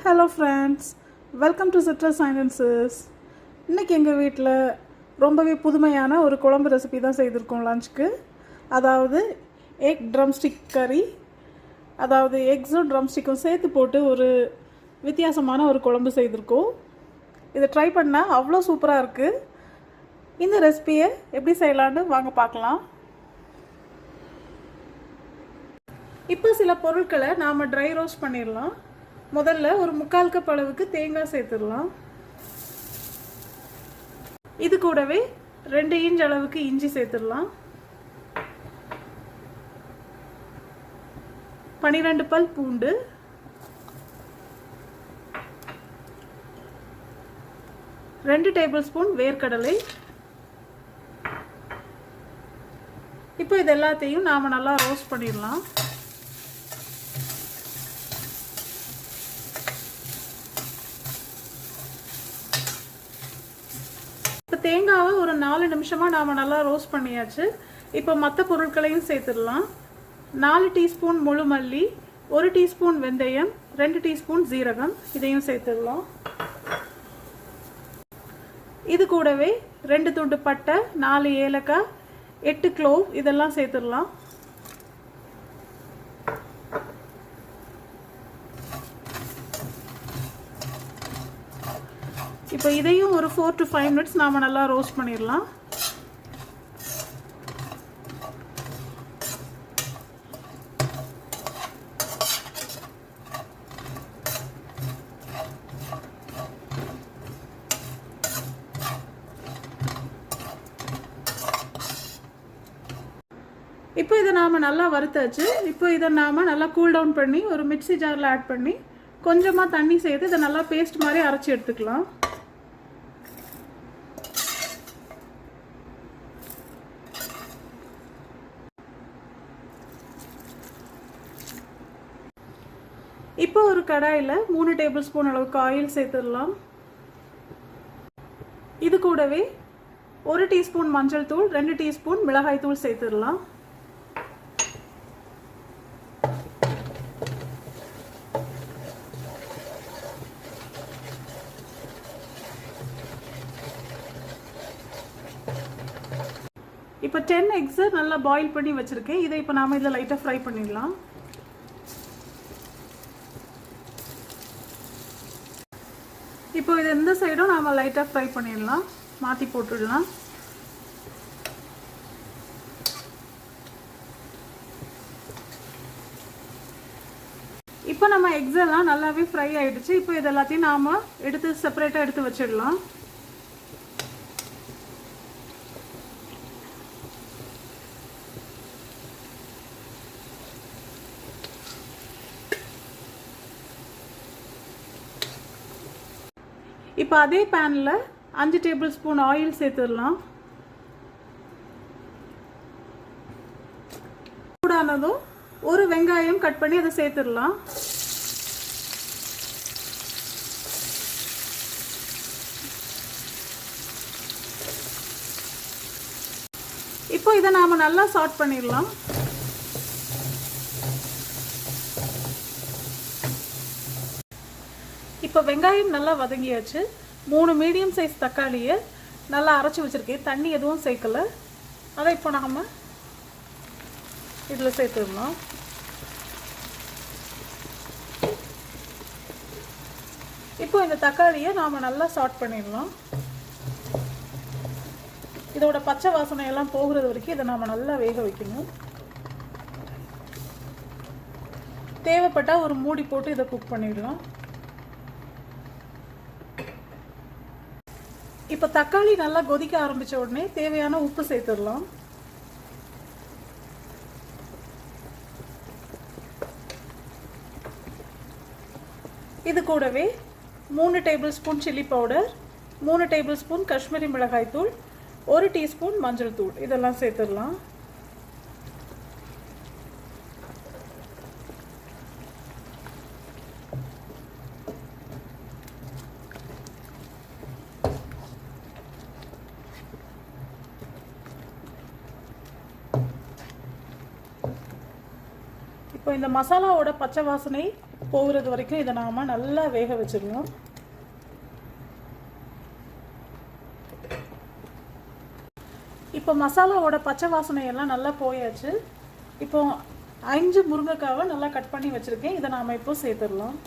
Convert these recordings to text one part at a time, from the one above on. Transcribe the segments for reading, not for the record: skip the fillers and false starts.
Hello friends, welcome to citrus silencers. இன்றைக்கி எங்கள் வீட்டில் ரொம்பவே புதுமையான ஒரு குழம்பு ரெசிபி தான் செய்திருக்கோம் லஞ்சுக்கு. அதாவது எக் ட்ரம்ஸ்டிக் கறி, அதாவது எக்ஸும் ட்ரம்ஸ்டிக்கும் சேர்த்து போட்டு ஒரு வித்தியாசமான ஒரு குழம்பு செய்திருக்கோம். இதை ட்ரை பண்ணால் அவ்வளோ சூப்பராக இருக்குது. இந்த ரெசிபியை எப்படி செய்யலான்னு வாங்க பார்க்கலாம். இப்போ சில பொருட்களை நாம் ட்ரை ரோஸ்ட் பண்ணிடலாம். முதல்ல ஒரு 3/4 கப் அளவுக்கு தேங்காய் சேர்த்துடலாம். இது கூடவே 2 இன்ச் அளவுக்கு இஞ்சி சேர்த்துடலாம். 12 பல் பூண்டு, 2 டேபிள் ஸ்பூன் வேர்க்கடலை. இப்போ இது எல்லாத்தையும் நாம் நல்லா ரோஸ்ட் பண்ணிடலாம். தேங்காவை ஒரு 4 நிமிஷமாக நாம் நல்லா ரோஸ்ட் பண்ணியாச்சு. இப்போ மற்ற பொருட்களையும் சேர்த்துடலாம். 4 டீஸ்பூன் முழு மல்லி, 1 டீஸ்பூன் வெந்தயம், 2 டீஸ்பூன் ஜீரகம், இதையும் சேர்த்துடலாம். இது கூடவே 2 துண்டு பட்டை, 4 ஏலக்காய், 8 க்ளோவ், இதெல்லாம் சேர்த்துடலாம். இப்போ இதையும் ஒரு 4 to 5 மினிட்ஸ் நாம் நல்லா ரோஸ்ட் பண்ணிடலாம். இப்போ இதை நாம் நல்லா வறுத்தாச்சு. இப்போ இதை நாம் நல்லா கூல் டவுன் பண்ணி ஒரு மிக்ஸி ஜாரில் ஆட் பண்ணி கொஞ்சமாக தண்ணி சேர்த்து இதை நல்லா பேஸ்ட் மாதிரி அரைச்சி எடுத்துக்கலாம். இப்போ ஒரு கடாயில் 3 டேபிள் ஸ்பூன் அளவுக்கு ஆயில் சேர்த்துடலாம். இது கூடவே 1 டீஸ்பூன் மஞ்சள் தூள், 2 டீஸ்பூன் மிளகாய் தூள் சேர்த்துடலாம். இப்போ 10 எக்ஸை நல்லா பாயில் பண்ணி வச்சுருக்கேன். இதை இப்போ நாம் இதில் லைட்டாக ஃப்ரை பண்ணிடலாம். இப்போ இது இந்த சைடும் நாம் லைட்டாக ஃப்ரை பண்ணிடலாம், மாற்றி போட்டுடலாம். இப்போ நம்ம எக்ஸ் எல்லாம் நல்லாவே ஃப்ரை ஆகிடுச்சு. இப்போ இது எல்லாத்தையும் நாம் எடுத்து செப்பரேட்டாக எடுத்து வச்சிடலாம். இப்போ அதே பேனில் 5 டேபிள் ஸ்பூன் ஆயில் சேர்த்துடலாம். சூடானதும் ஒரு வெங்காயம் கட் பண்ணி அதை சேர்த்துடலாம். இப்போ இதை நாம் நல்லா சாட் பண்ணிடலாம். இப்போ வெங்காயம் நல்லா வதங்கியாச்சு. 3 மீடியம் சைஸ் தக்காளியை நல்லா அரைச்சி வச்சுருக்கேன். தண்ணி எதுவும் சேர்க்கல. அதை இப்போ நாம் இதில் சேர்த்துடலாம். இப்போ இந்த தக்காளியை நாம் நல்லா சாட் பண்ணிடலாம். இதோட பச்சை வாசனை எல்லாம் போகிறது வரைக்கும் இதை நாம் நல்லா வேக வைக்கணும். தேவைப்பட்டால் ஒரு மூடி போட்டு இதை குக் பண்ணிடலாம். இப்போ தக்காளி நல்லா கொதிக்க ஆரம்பித்த உடனே தேவையான உப்பு சேர்த்துடலாம். இது கூடவே 3 table spoon chilli powder, 3 table spoon Kashmiri மிளகாய் தூள், 1 டீஸ்பூன் மஞ்சள் தூள், இதெல்லாம் சேர்த்துடலாம். இப்போ இந்த மசாலாவோட பச்சை வாசனை போகிறது வரைக்கும் இதை நாம் நல்லா வேக வச்சிடணும். இப்போ மசாலாவோட பச்சை வாசனையெல்லாம் நல்லா போயாச்சு. இப்போ 5 முருங்கைக்காவை நல்லா கட் பண்ணி வச்சுருக்கேன். இதை நாம் இப்போ சேர்த்துடலாம்.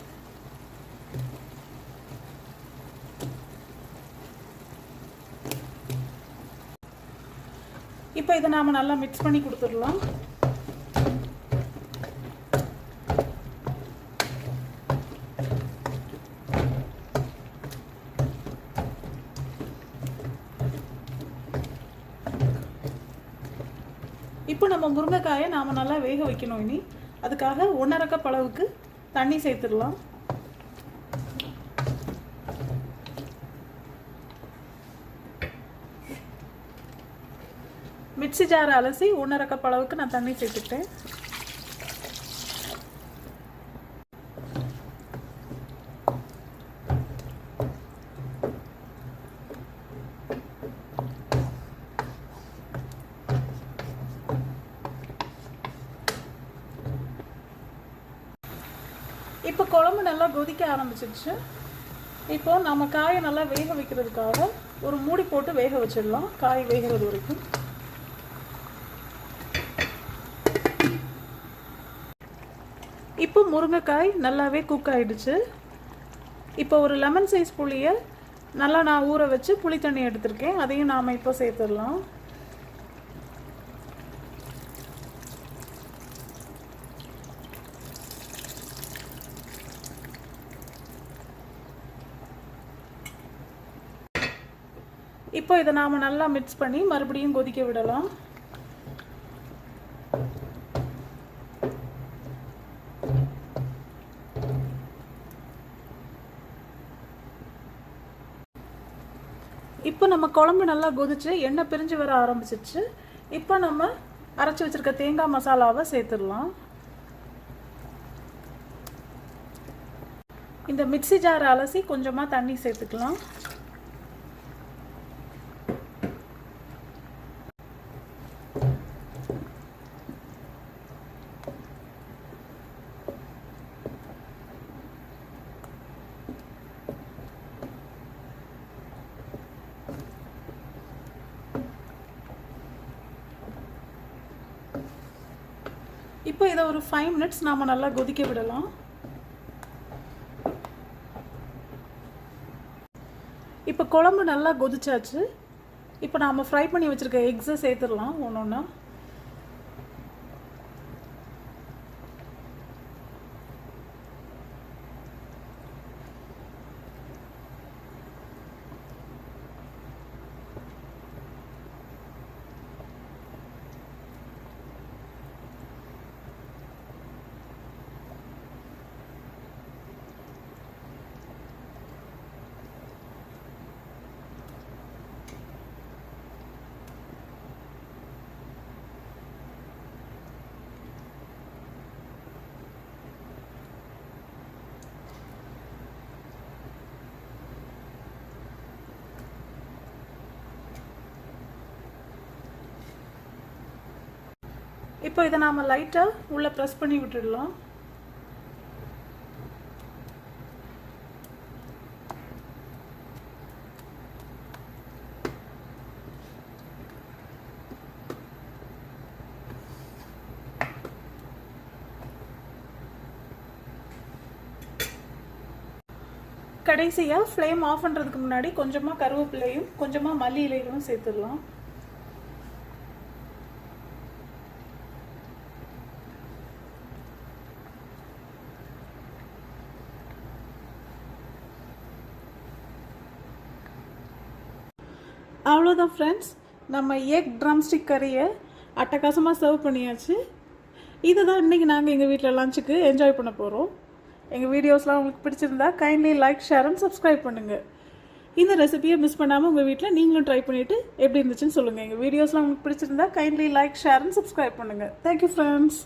இப்போ இதை நாம் நல்லா மிக்ஸ் பண்ணி கொடுத்துடலாம். இப்போ நம்ம முருங்கைக்காயை நாம் நல்லா வேக வைக்கணும். இனி அதுக்காக 1.5 கப் அளவுக்கு தண்ணி சேர்த்துடலாம். மிக்ஸி ஜார் அலசி 1.5 கப் அளவுக்கு நான் தண்ணி சேர்த்துக்கிட்டேன். இப்போ குழம்பு நல்லா கொதிக்க ஆரம்பிச்சிடுச்சு. இப்போ நம்ம காயை நல்லா வேக வைக்கிறதுக்காக ஒரு மூடி போட்டு வேக வச்சிடலாம், காய் வேகிறது வரைக்கும். இப்போ முருங்கைக்காய் நல்லாவே குக் ஆகிடுச்சு. இப்போ ஒரு லெமன் சைஸ் புளியை நல்லா நான் ஊற வச்சு புளி தண்ணி எடுத்திருக்கேன். அதையும் நாம் இப்போ சேர்த்துடலாம். இப்போ இதை நாம் நல்லா மிக்ஸ் பண்ணி மறுபடியும் கொதிக்க விடலாம். இப்போ நம்ம குழம்பு நல்லா கொதிச்சு எண்ணெய் பிரிஞ்சு வர ஆரம்பிச்சிருச்சு. இப்போ நம்ம அரைச்சி வச்சிருக்க தேங்காய் மசாலாவை சேர்த்துடலாம். இந்த மிக்ஸி ஜார் அலசி கொஞ்சமாக தண்ணி சேர்த்துக்கலாம். இப்போ இதை ஒரு 5 மினிட்ஸ் நாம் நல்லா கொதிக்க விடலாம். இப்போ குழம்பு நல்லா கொதிச்சாச்சு. இப்போ நாம் ஃப்ரை பண்ணி வச்சுருக்க எக்ஸை சேர்த்துடலாம் ஒன்று ஒன்றா. இப்போ இதை நாம் லைட்டாக உள்ளே ப்ரெஸ் பண்ணி விட்டுடலாம். கடைசியாக ஃப்ளேம் ஆஃப் பண்ணுறதுக்கு முன்னாடி கொஞ்சமாக கருவேப்பிலையும் கொஞ்சமாக மல்லி இலைகளும் சேர்த்துடலாம். அவ்வளோதான் ஃப்ரெண்ட்ஸ், நம்ம எக் ட்ரம்ஸ்டிக் கறியை அட்டகாசமாக சர்வ் பண்ணியாச்சு. இதை தான் இன்றைக்கி நாங்கள் எங்கள் வீட்டில் லஞ்சுக்கு என்ஜாய் பண்ண போகிறோம். எங்கள் வீடியோஸ்லாம் உங்களுக்கு பிடிச்சிருந்தா kindly like, share and subscribe பண்ணுங்கள். இந்த ரெசிபியை மிஸ் பண்ணாமல் உங்கள் வீட்டில் நீங்களும் ட்ரை பண்ணிவிட்டு எப்படி இருந்துச்சுன்னு சொல்லுங்கள். எங்கள் வீடியோஸ்லாம் உங்களுக்கு பிடிச்சிருந்தா kindly like, share and subscribe பண்ணுங்கள். Thank you friends.